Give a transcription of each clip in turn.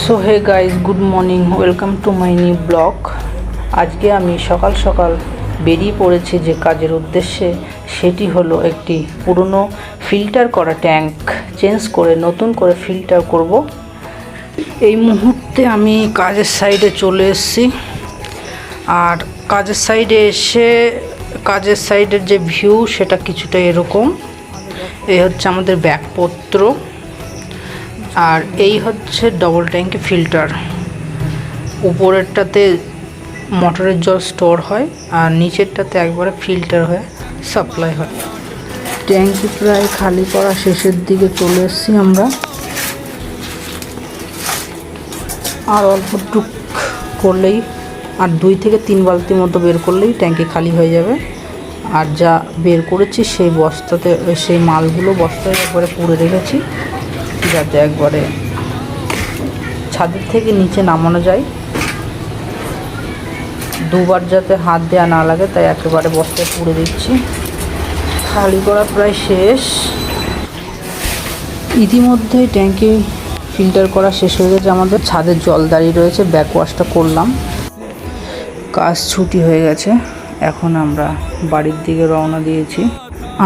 So hey guys, good morning, welcome to my new blog. আজকে আমি সকাল সকাল বেরিয়ে পড়েছি যে কাজের উদ্দেশ্যে, সেটি হলো একটি পুরনো ফিল্টার করা ট্যাঙ্ক চেঞ্জ করে নতুন করে ফিল্টার করব। এই মুহূর্তে আমি কাজের সাইডে চলে এসেছি। আর কাজের সাইডে এসে কাজের সাইডের যে ভিউ সেটা কিছুটা এরকম। এই হচ্ছে আমাদের ব্যাগপত্র, আর এই হচ্ছে ডবল ট্যাঙ্কি ফিল্টার। উপরেরটাতে মোটরের জল স্টোর হয় আর নিচেরটাতে একবারে ফিল্টার হয়ে সাপ্লাই হয়। ট্যাঙ্কি প্রায় খালি করা শেষের দিকে চলে এসেছি আমরা। আর অল্প টুক করলেই, আর 2 থেকে 3 বালতি মতো বের করলেই ট্যাঙ্কি খালি হয়ে যাবে। আর যা বের করেছি সেই বস্তাতে, সেই মালগুলো বস্তায় একবারে পুড়ে রেখেছি, যাতে একবারে ছাদের থেকে নিচে নামানো যায়। দুবার যাতে হাত দেওয়া না লাগে, তাই একেবারে বস্তায় পুড়ে দিচ্ছি। খালি করা প্রায় শেষ। ইতিমধ্যেই ট্যাঙ্কি ফিল্টার করা শেষ হয়ে গেছে। আমাদের ছাদের জল দাঁড়িয়ে রয়েছে, ব্যাক ওয়াশটা করলাম, কাজ ছুটি হয়ে গেছে। এখন আমরা বাড়ির দিকে রওনা দিয়েছি।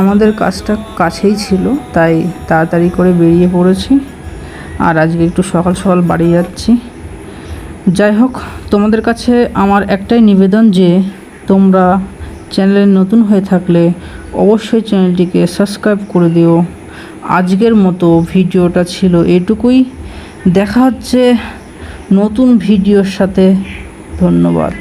আমাদের কাজটা কাছেই ছিল, তাই তাড়াতাড়ি করে বেরিয়ে পড়েছি। আর আজকে একটু সকাল সকাল বাড়ি যাচ্ছি। যাই হোক, তোমাদের কাছে আমার একটাই নিবেদন যে তোমরা চ্যানেলে নতুন হয়ে থাকলে অবশ্যই চ্যানেলটিকে সাবস্ক্রাইব করে দিও। আজকের মতো ভিডিওটা ছিল এটুকুই। দেখা হচ্ছে নতুন ভিডিওর সাথে। ধন্যবাদ।